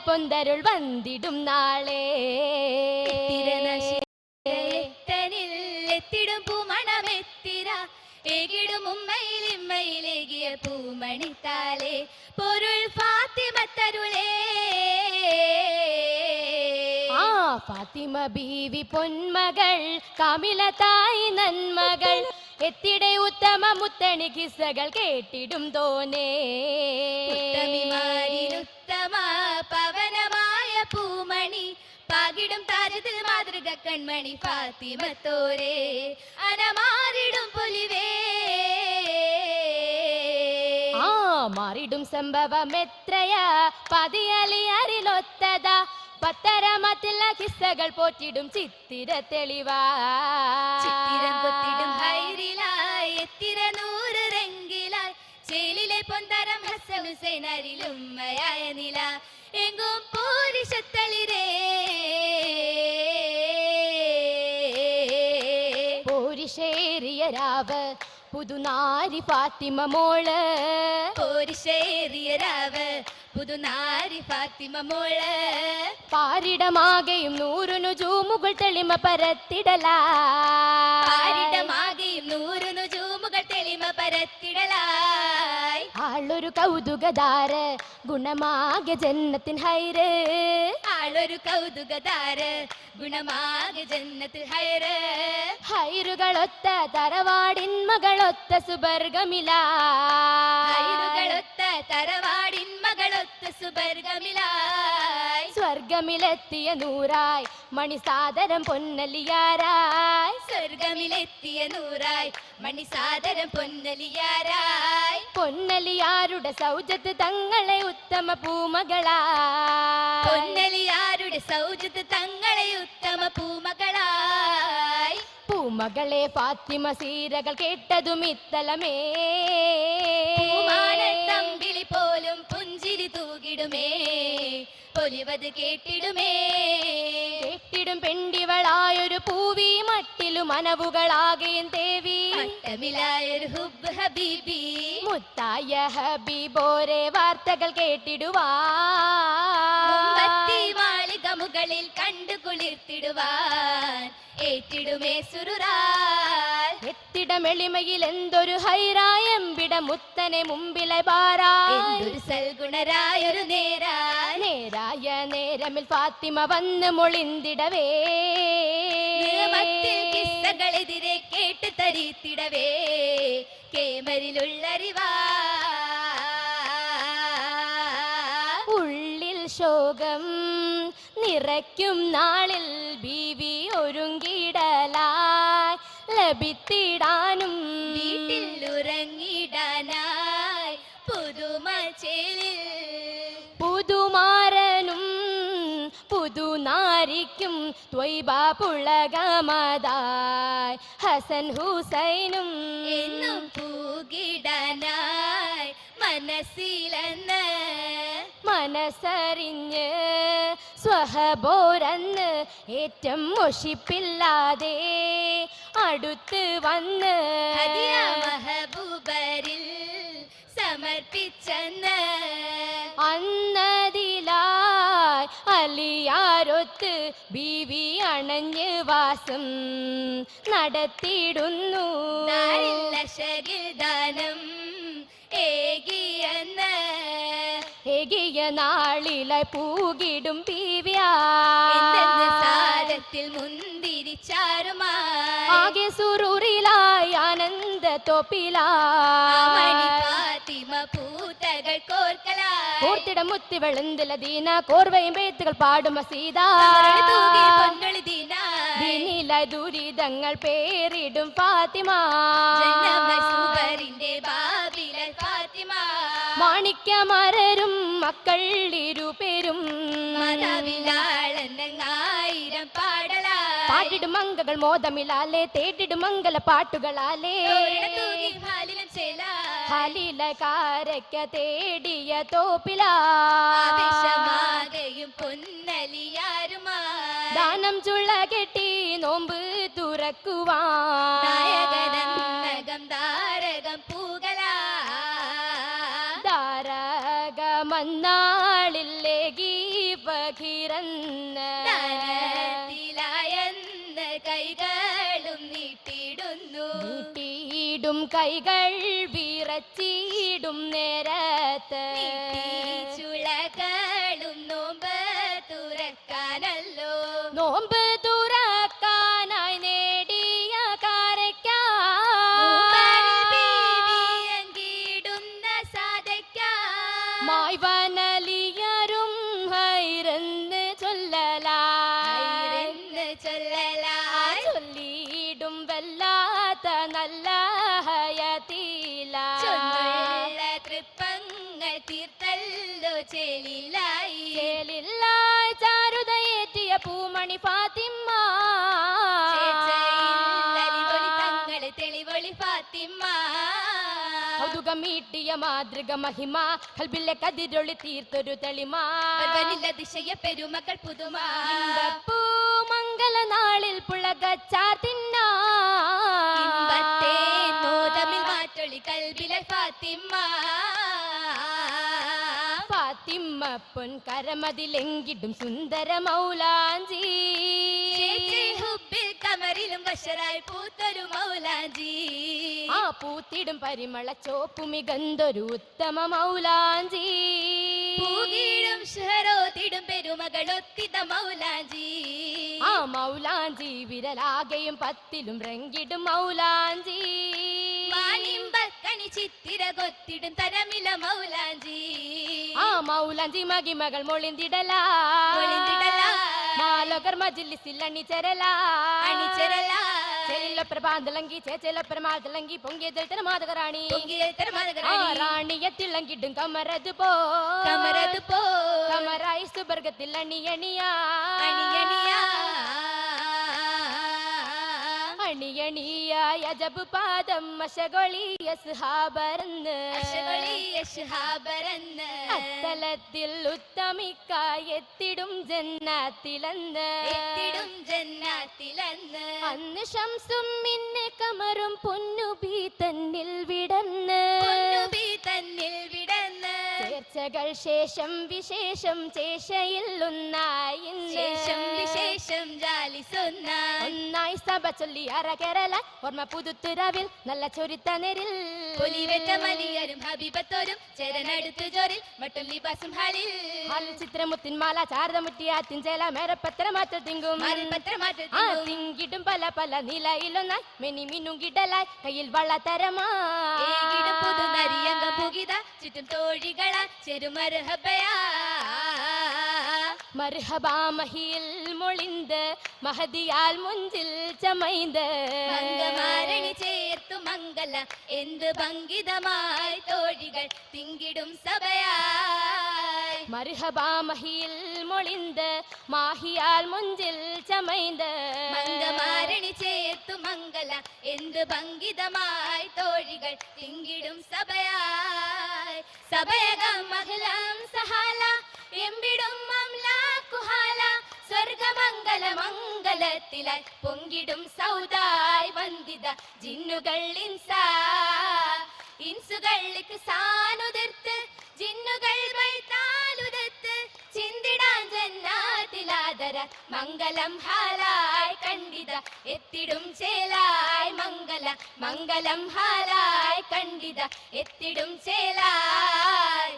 പൊന്തരുൾ വന്നിടും നാളെ എത്തിടും പൂമണമെത്തിര ഏകിടും ഉമ്മയിലിമ്മയിലേകിയ പൂമണിത്താലേ പൊരുൾ ഫാത്തിമത്തരുളേ ഫാത്തിമ ബീവി പൊന്മകൾ കാമില തായി നന്മകൾ എത്തിടെ ഉത്തമ മുത്തണി കിസ്സകൾ കേട്ടിടും തോനേ ഉത്തമ പവനമായ പൂമണി പാകിടും താരത്തിൽ മാതൃക കൺമണി ഫാത്തിമത്തോരേ അനമാറിടും പൊലിവേ മാറിടും സംഭവം എത്രയാ പതിയലിയറിലൊത്തതാ പത്തരമത്തുള്ള കിസ്സകൾ പോറ്റിടും ചിത്തിര തെളിവാ ചിത്തിരം കൊത്തിടും ഹൈറിലായി എത്തിര നൂറ് രംഗിലായി ചേലിലെ പൊന്തരം ഹസൻ ഹുസൈൻ അരിലുമ്മയായ നില എങ്കും പോരിശത്തളിരേ പോരിശേറിയ രാവ് പുതുനാരി ഫാത്തിമ മോള് പോരിശേറിയ രാവ് പുതുനാരി ഫാത്തിമ മോള് പാരിടമാകെയും നൂറു നുജൂമുകൾ തെളിമ പരത്തിടലാ പാരിടമാകെയും നൂറു നുജൂമുകൾ തെളിമ പരത്തിടലായി ആളൊരു കൗതുകധാര ഗുണമാകെ ജന്നത്തിൻ ഹൈറ് ആളൊരു കൗതുകധാര ഗുണമാകെ ജന്നത്തിൽ ഹൈറ് ഹൈറുകളൊത്ത തറവാടിൻ മകളൊത്ത സുബർഗമില ഹൈറുകളൊത്ത തറവാടിൻ മകളൊത്ത സുബർഗമിലായി സ്വർഗമിലെത്തിയ നൂറായി മണിസാദരം പൊന്നലിയാരായി സ്വർഗമിലെത്തിയ നൂറായി മണിസാദരം പൊന്നലിയാരായി പൊന്നലിയാരുടെ സൗജത്ത് തങ്ങളെ ഉത്തമ പൂമകളായി പൊന്നലിയാരുടെ സൗജത്ത് തങ്ങളെ ഉത്തമ പൂമകളായി പൂമകളെ ഫാത്തിമ സീരകൾ കേട്ടതും ഇത്തലമേ തമ്പിളി പോലും പുഞ്ചിരി തൂകിടുമേ പൊലിവത് കേട്ടിടുമേ കേട്ടിടും പെണ്ടിവളായൊരു പൂവി മട്ടിലും മനവുകളാകെയും ദേവി മട്ടമിലായൊരു ഹുബ് ഹബീബി മുത്തായ ഹബീബോരെ വാർത്തകൾ കേട്ടിടുവാൻ മാളിക മുകളിൽ കണ്ടു കുളിർത്തിടുവാൻ ഏറ്റിടുമേ സുറുറാൽ എത്തിടമെളിമയിൽ എന്തൊരു ഹൈറായ എമ്പിട മുത്തനെ മുമ്പിലെ ബാരായ എന്തൊരു സൽഗുണരായൊരു നേരായ നേരമിൽ ഫാത്തിമ വന്ന് മൊളിന്തിടവേ കിസ്സകളെതിരെ കേട്ട് തരീത്തിടവേ കേമരിലുള്ളറിവാ ഉള്ളിൽ ശോകം നിറയ്ക്കും നാളിൽ ബീവി ഒരുങ്ങിടലായി ലഭിത്തിടാനും വീട്ടിൽ ഉറങ്ങിടാനായി പുതുമച്ചേലിൽ പുതുമാരനും പുതുനാരിക്കും ത്വയ്ബ പുളകമതായി ഹസൻ ഹുസൈനും എന്നും പൂകിടാനായി മനസ്സിലെന്ന് മനസ്സറിഞ്ഞ് സ്വഹബോരന്ന് ഏറ്റം മൊഷിപ്പില്ലാതെ അടുത്ത് വന്ന് മഹബൂബരിൽ സമർപ്പിച്ചെന്ന് അന്നതിലായി അലിയാരൊത്ത് ബീവി അണഞ്ഞ് വാസം നടത്തിയിടുന്നു ദാനം ഏകിയെന്ന് ഏകിയ നാളിലെ പൂകിടും ബീവിയാ സാരത്തിൽ മുന്തിരിച്ചാരുമായി ആകെ സുറൂറിലായി ആനന്ദ തോപ്പിലായി ഫാത്തിമ പൂത്തകൾ കോർക്കലായി കോർത്തിട മുത്തി വെളുന്തല ദീന കോർവയും പേത്തുകൾ പാടും സീതാ ദീനിലായി ദുരിതങ്ങൾ പേരിടും ഫാത്തിമ മാണിക്യമരരും മക്കൾ ഇരുപേരും ആയിരം പാടലാ പാട്ടിടും മംഗകൾ മോദമിലാലേ തേട്ടിടും മംഗല പാട്ടുകളാലേ ഹാലില കാരയ്ക്ക തേടിയ തോപ്പിലായും പൊന്നലിയാരുമാ ദാനം ചുള്ള കെട്ടി നോമ്പ് തുറക്കുവാൻ താരകം പൂകലാ താരകമന്നാളില്ലേകി ബഹിറന്ന് ദാനത്തിലായെന്ന് കൈകളും നീട്ടിയിടുന്നു നീട്ടിയിടും കൈകൾ വിറച്ചിടും നേരത്ത് ചുളകളും നോമ്പ് തുറക്കാനല്ലോ നോമ്പ് തുറക്കാനായി നേടിയ ബീവിയങ്കിടുന്ന സാധയ്ക്കായി മായ്വനലിയരും ഹൈറന്ന് എന്ന് ചൊല്ലലായി ചൊല്ലിയിടും വല്ലാത്ത നല്ല ഹയത്തില ചൊല്ലുള്ള തൃപ്പങ്ങൾ തീർത്തല്ലോ ചെലിലായി ചേലില്ലായ് ചാരുതയേറ്റിയ പൂമണി ഫാത്തിമ്മ അലിവൊളി തങ്ങള് തെളിവൊളി ഫാത്തിമ്മ കൗതുകമീട്ടിയ മാതൃക മഹിമ കൽബിലെ കതിരൊളി തീർത്തൊരു തെളിമ ദിശയ പെരുമകൾ പുതുമ പൂ മംഗല നാളിൽ പുളകച്ചാത്തിന്ന ഇമ്പത്തെ നോതമിൽ മാറ്റൊളി കൽബിലെ ഫാത്തിമ്മ ഫാത്തിമ്മ പൊൻ കരമതിലെങ്കിടും സുന്ദര മൗലാഞ്ചി ചേച്ചി ഹുബിൽ കമറിലും ബഷറായി പൂത്തൊരു മൗലാഞ്ചി ആ പൂത്തിടും പരിമള ചോപ്പുമികന്തൊരു ഉത്തമ മൗലാഞ്ചി പൂകീടും ഷഹറോത്തിടും പെരുമകളൊത്തിത മൗലാഞ്ചി ആ മൗലാഞ്ചി വിരലാകെയും പത്തിലും റെങ്കിടും മൗലാഞ്ചി മാനിമ്പക്കണി ചിത്തിര കൊത്തിടും തരമില മൗലാഞ്ചി ആ മൗലാഞ്ചി മകിമകൾ മൊളിന്തിടലാ മാലോകർ മജിലിസിൽ അണിചരലാ ചെലിലൊപ്പര പാന്തളങ്കി ചേച്ചലൊപ്പര മാതളങ്കി പൊങ്കിയ ജലത്തര മാതകറാണി റാണിയെ തിളങ്കിടും കമരത് പോ കമറായി സുബർഗത്തിൽ അണിയണിയാ അണിയണിയായ അജബ് പാദം അശകൊളിയ സുഹാബരന്ന് അത്തലത്തിൽ ഉത്തമിക്കായി എത്തിടും ജന്നാത്തിലെന്ന് അന്ന് ശംസും മിന്നെ കമറും പൊന്നുബി തന്നിൽ വിടന്ന് ചേർച്ചകൾ ശേഷം വിശേഷം ചേശയിൽ വിശേഷം ഒന്നായി സഭ ചൊല്ലി അറകരല ഓർമ്മ പുതുത്തുരവിൽ നല്ല ചൊരിത്തനരിൽ ഒലിവെറ്റ മലിയരും ഹബീബത്തോരും ചെരനടുത്തു ജോറിൽ മട്ടും ലിബാസും ഹാലിൽ ചിത്രമുത്തിൻ മാല ചാരതമുറ്റിയാത്തിൻ ചേല മേരപ്പത്ര മാറ്റ തിങ്കും ആ തിങ്കിടും പല പല നിലയിലൊന്നായി മെനി മിനുങ്ങിടലായി കയ്യിൽ വളതരമാ പുതുനരിയങ്ക പുകിത ചുറ്റും തോഴികള ചെറുമർഹബയാ മർഹബാ മഹിയിൽ മൊളിന്ത് മഹദിയാൽ മുഞ്ചിൽ ചമൈന്ത് മംഗമാരണി ചേർത്തു മംഗല എന്ത് ഭംഗിതമായി തോഴികൾ തിങ്കിടും സഭയായി മർഹബാ മഹിയിൽ മൊളിന്ത് മാഹിയാൽ മുഞ്ചിൽ ചമൈന്ത് മംഗമാരണി ചേർത്തു മംഗല എന്ത് ഭംഗിതമായി തോഴികൾ തിങ്കിടും സഭയായി സഭയകം മഹലം സഹാല എമ്പിടും മംലാക്കുഹാല സ്വർഗമംഗല മംഗലത്തിലായി പൊങ്കിടും സൗദായി വന്ദിത ജിന്നുകൾ ഇൻസുകൾക്ക് സാനുതിർത്ത് ജിന്നുകൾ വൈത്താലുതത്ത് ചിന്തിടാൻ ജന്നാതിലാദര മംഗലം ഹാലായി കണ്ടിത എത്തിടും ചേലായി മംഗലം ഹാലായി കണ്ടിത എത്തിടും ചേലായി